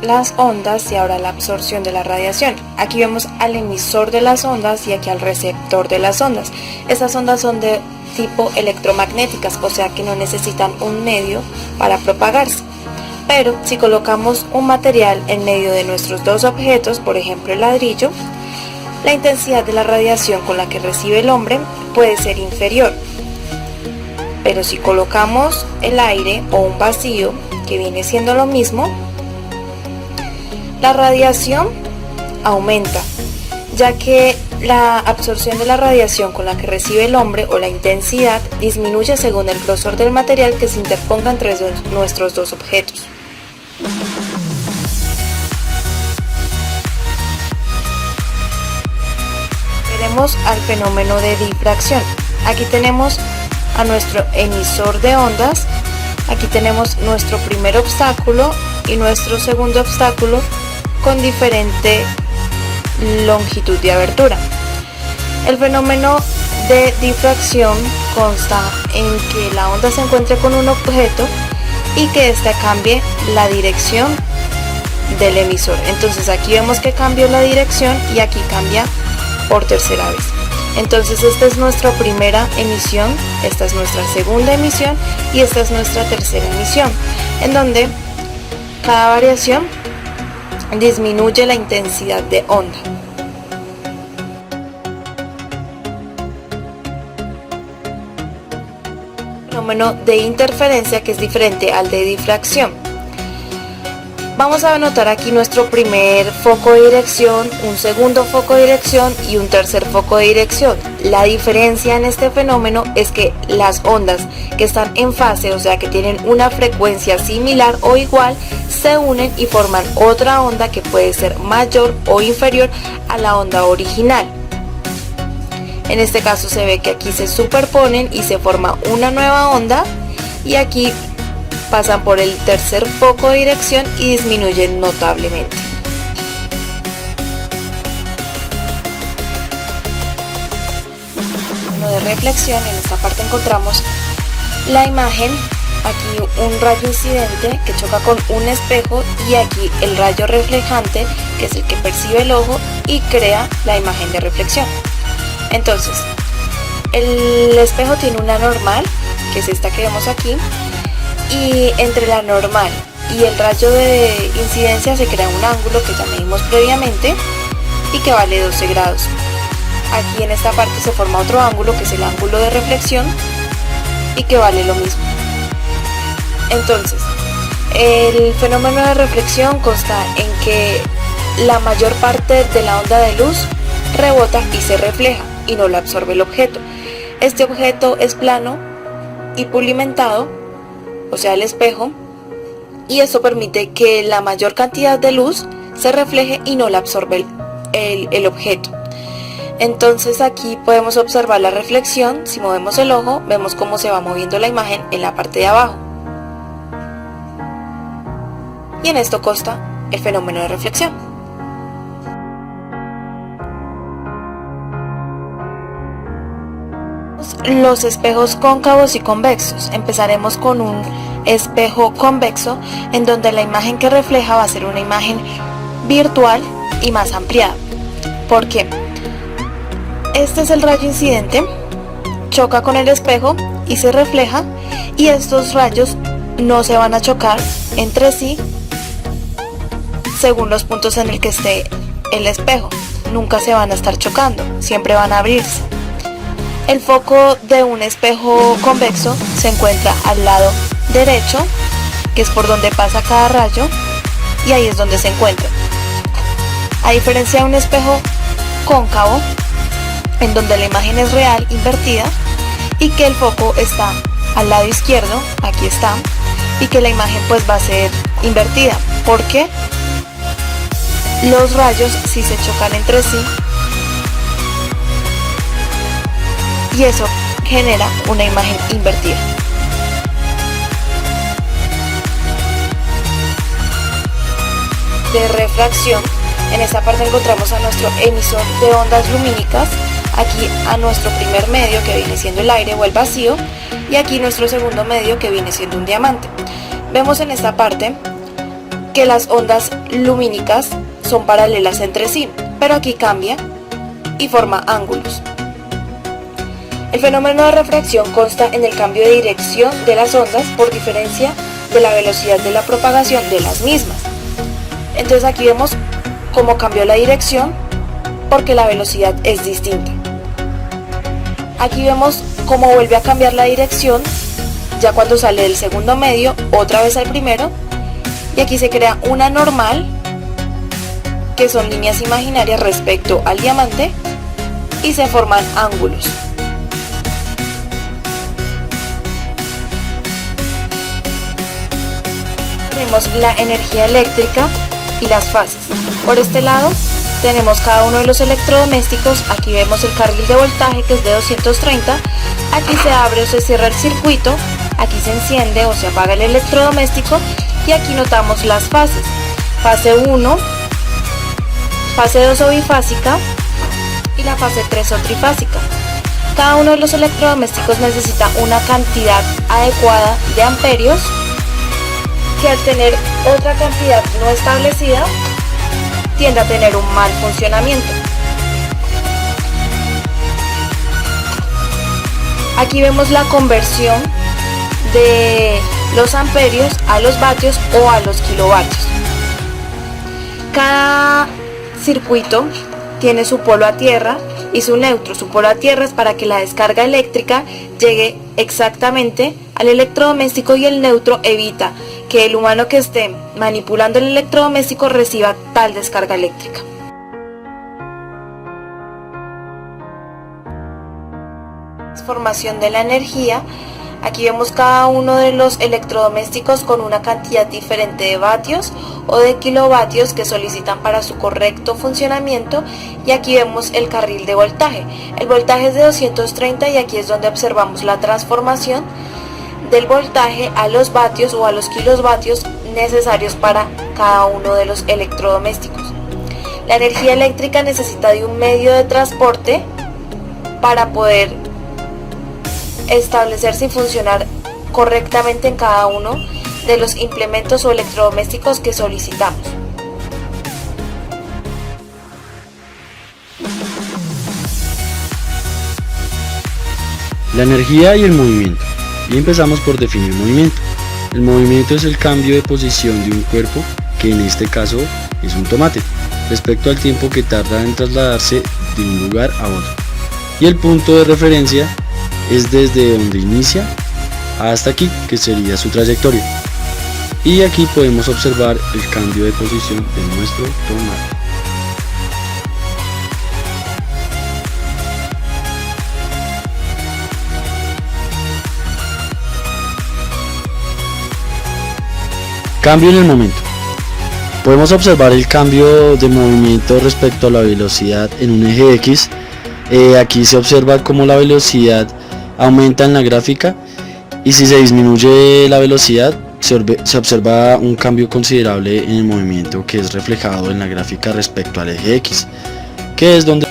las ondas y ahora la absorción de la radiación. Aquí vemos al emisor de las ondas y aquí al receptor de las ondas. Estas ondas son de tipo electromagnéticas, o sea que no necesitan un medio para propagarse. Pero si colocamos un material en medio de nuestros dos objetos, por ejemplo el ladrillo, la intensidad de la radiación con la que recibe el hombre puede ser inferior. Pero si colocamos el aire o un vacío, que viene siendo lo mismo, la radiación aumenta, ya que la absorción de la radiación con la que recibe el hombre o la intensidad disminuye según el grosor del material que se interponga entre nuestros dos objetos. Veremos al fenómeno de difracción. Aquí tenemos a nuestro emisor de ondas, aquí tenemos nuestro primer obstáculo y nuestro segundo obstáculo con diferente longitud de abertura. El fenómeno de difracción consta en que la onda se encuentre con un objeto y que ésta cambie la dirección del emisor. Entonces aquí vemos que cambió la dirección y aquí cambia por tercera vez. Entonces esta es nuestra primera emisión, esta es nuestra segunda emisión y esta es nuestra tercera emisión, en donde cada variación disminuye la intensidad de onda. Fenómeno de interferencia, que es diferente al de difracción. Vamos a anotar aquí nuestro primer foco de dirección, un segundo foco de dirección y un tercer foco de dirección. La diferencia en este fenómeno es que las ondas que están en fase, o sea que tienen una frecuencia similar o igual, se unen y forman otra onda que puede ser mayor o inferior a la onda original. En este caso se ve que aquí se superponen y se forma una nueva onda, y aquí pasan por el tercer foco de dirección y disminuyen notablemente. De reflexión, en esta parte encontramos la imagen, aquí un rayo incidente que choca con un espejo y aquí el rayo reflejante, que es el que percibe el ojo y crea la imagen de reflexión. Entonces, el espejo tiene una normal, que es esta que vemos aquí, y entre la normal y el rayo de incidencia se crea un ángulo que ya medimos previamente y que vale 12 grados. Aquí en esta parte se forma otro ángulo, que es el ángulo de reflexión, y que vale lo mismo. Entonces, el fenómeno de reflexión consta en que la mayor parte de la onda de luz rebota y se refleja y no la absorbe el objeto. Este objeto es plano y pulimentado, o sea el espejo, y esto permite que la mayor cantidad de luz se refleje y no la absorbe el objeto. Entonces aquí podemos observar la reflexión. Si movemos el ojo, vemos cómo se va moviendo la imagen en la parte de abajo. Y en esto consta el fenómeno de reflexión. Los espejos cóncavos y convexos. Empezaremos con un espejo convexo, en donde la imagen que refleja va a ser una imagen virtual y más ampliada. ¿Por qué? Este es el rayo incidente, choca con el espejo y se refleja, y estos rayos no se van a chocar entre sí según los puntos en el que esté el espejo. Nunca se van a estar chocando, siempre van a abrirse. El foco de un espejo convexo se encuentra al lado derecho, que es por donde pasa cada rayo, y ahí es donde se encuentra. A diferencia de un espejo cóncavo, en donde la imagen es real, invertida, y que el foco está al lado izquierdo, aquí está, y que la imagen pues va a ser invertida, porque los rayos sí se chocan entre sí, y eso genera una imagen invertida. De refracción, en esta parte encontramos a nuestro emisor de ondas lumínicas, aquí a nuestro primer medio, que viene siendo el aire o el vacío, y aquí nuestro segundo medio, que viene siendo un diamante. Vemos en esta parte que las ondas lumínicas son paralelas entre sí, pero aquí cambia y forma ángulos. El fenómeno de refracción consta en el cambio de dirección de las ondas por diferencia de la velocidad de la propagación de las mismas. Entonces aquí vemos cómo cambió la dirección porque la velocidad es distinta. Aquí vemos cómo vuelve a cambiar la dirección ya cuando sale del segundo medio otra vez al primero, y aquí se crea una normal que son líneas imaginarias respecto al diamante y se forman ángulos. Tenemos la energía eléctrica y las fases. Por este lado tenemos cada uno de los electrodomésticos. Aquí vemos el carril de voltaje, que es de 230. Aquí se abre o se cierra el circuito, aquí se enciende o se apaga el electrodoméstico, y aquí notamos las fases: fase 1, fase 2 o bifásica y la fase 3 o trifásica. Cada uno de los electrodomésticos necesita una cantidad adecuada de amperios, que al tener otra cantidad no establecida tiende a tener un mal funcionamiento. Aquí vemos la conversión de los amperios a los vatios o a los kilovatios. Cada circuito tiene su polo a tierra y su neutro. Su polo a tierra es para que la descarga eléctrica llegue exactamente al electrodoméstico, y el neutro evita que el humano que esté manipulando el electrodoméstico reciba tal descarga eléctrica. Transformación de la energía. Aquí vemos cada uno de los electrodomésticos con una cantidad diferente de vatios o de kilovatios que solicitan para su correcto funcionamiento, y aquí vemos el carril de voltaje. El voltaje es de 230 y aquí es donde observamos la transformación del voltaje a los vatios o a los kilovatios necesarios para cada uno de los electrodomésticos. La energía eléctrica necesita de un medio de transporte para poder establecerse y funcionar correctamente en cada uno de los implementos o electrodomésticos que solicitamos. La energía y el movimiento. Y empezamos por definir movimiento. El movimiento es el cambio de posición de un cuerpo, que en este caso es un tomate, respecto al tiempo que tarda en trasladarse de un lugar a otro. Y el punto de referencia es desde donde inicia hasta aquí, que sería su trayectoria. Y aquí podemos observar el cambio de posición de nuestro tomate. Cambio en el momento. Podemos observar el cambio de movimiento respecto a la velocidad en un eje X. Aquí se observa cómo la velocidad aumenta en la gráfica, y si se disminuye la velocidad se observa un cambio considerable en el movimiento, que es reflejado en la gráfica respecto al eje X, que es donde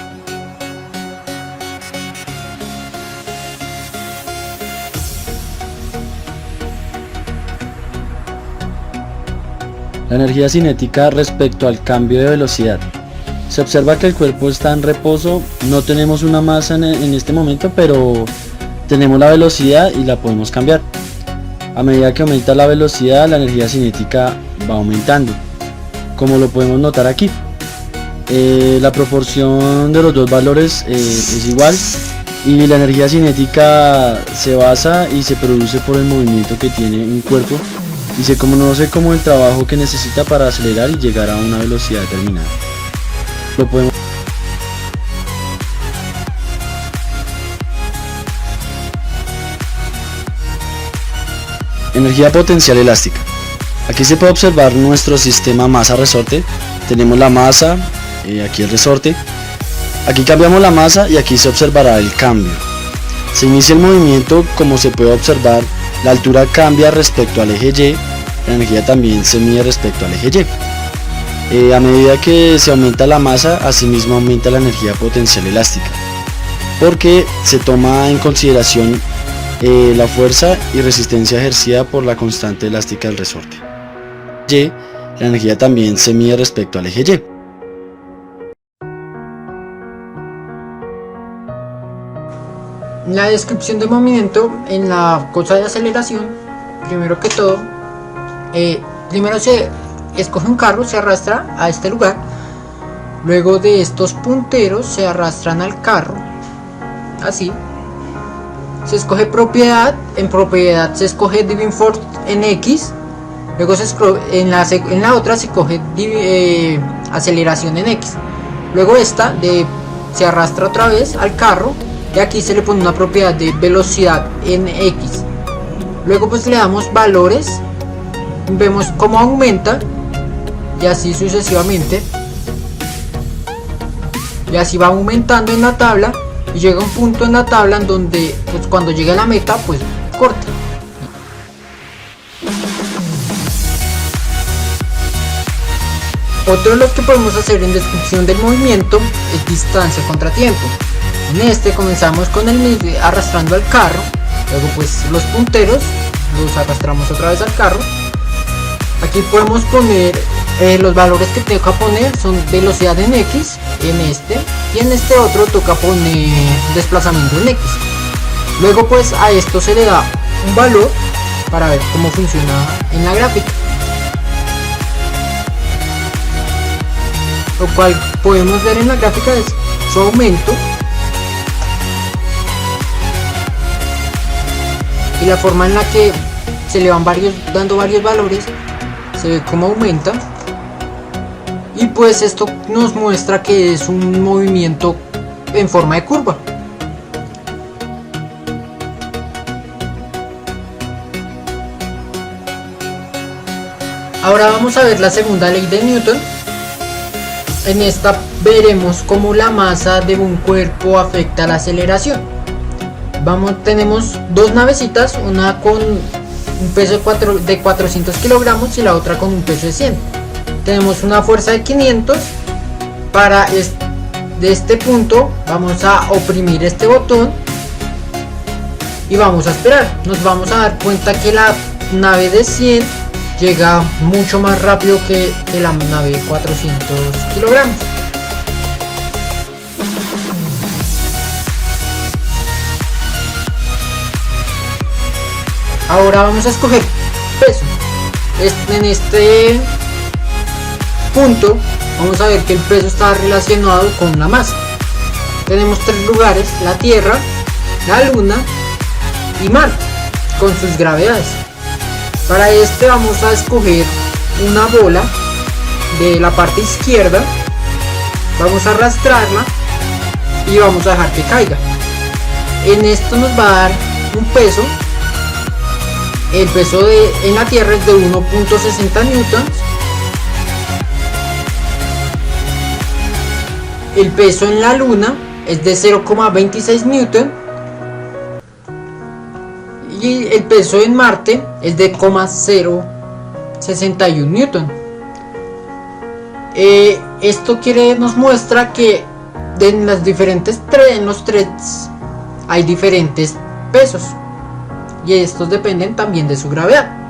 la energía cinética respecto al cambio de velocidad. Se observa que el cuerpo está en reposo, no tenemos una masa en este momento, pero tenemos la velocidad y la podemos cambiar. A medida que aumenta la velocidad, la energía cinética va aumentando, como lo podemos notar aquí. La proporción de los dos valores es igual, y la energía cinética se basa y se produce por el movimiento que tiene un cuerpo, y se conoce como el trabajo que necesita para acelerar y llegar a una velocidad determinada. Lo podemos Energía potencial elástica. Aquí se puede observar nuestro sistema masa-resorte. Tenemos la masa, aquí el resorte. Aquí cambiamos la masa y aquí se observará el cambio. Se inicia el movimiento, como se puede observar, la altura cambia respecto al eje Y, la energía también se mide respecto al eje Y. A medida que se aumenta la masa, asimismo aumenta la energía potencial elástica, porque se toma en consideración la fuerza y resistencia ejercida por la constante elástica del resorte. Y La energía también se mide respecto al eje Y. En la descripción del movimiento, en la cosa de aceleración, primero que todo, primero se escoge un carro, se arrastra a este lugar. Luego de estos punteros se arrastran al carro, así. Se escoge propiedad, en propiedad se escoge driving force en X. Luego en la otra se escoge aceleración en X. Luego se arrastra otra vez al carro. Y aquí se le pone una propiedad de velocidad en X. Luego pues le damos valores. Vemos cómo aumenta. Y así sucesivamente. Y así va aumentando en la tabla. Y llega un punto en la tabla en donde pues cuando llegue a la meta pues corta. Otro de los que podemos hacer en descripción del movimiento es distancia contra tiempo. En este comenzamos con arrastrando al carro, luego pues los punteros los arrastramos otra vez al carro. Aquí podemos poner los valores que toca poner son velocidad en X en este, y en este otro toca poner desplazamiento en X. Luego pues a esto se le da un valor para ver cómo funciona en la gráfica, lo cual podemos ver en la gráfica es su aumento y la forma en la que se le van dando varios valores, se ve cómo aumenta. Y pues esto nos muestra que es un movimiento en forma de curva. Ahora vamos a ver la segunda ley de Newton. En esta veremos cómo la masa de un cuerpo afecta a la aceleración. Tenemos dos navecitas, una con un peso de 400 kilogramos y la otra con un peso de 100. Tenemos una fuerza de 500. De este punto vamos a oprimir este botón y vamos a esperar. Nos vamos a dar cuenta que la nave de 100 llega mucho más rápido que la nave de 400 kilogramos. Ahora vamos a escoger peso. En este punto vamos a ver que el peso está relacionado con la masa. Tenemos tres lugares: la Tierra, la Luna y Marte, con sus gravedades. Para este vamos a escoger una bola de la parte izquierda, vamos a arrastrarla y vamos a dejar que caiga. En esto nos va a dar un peso. El peso en la Tierra es de 1.60 newtons. El peso en la Luna es de 0.26 newton. Y el peso en Marte es de 0.61 newton. Esto nos muestra que en los threads hay diferentes pesos. Y estos dependen también de su gravedad.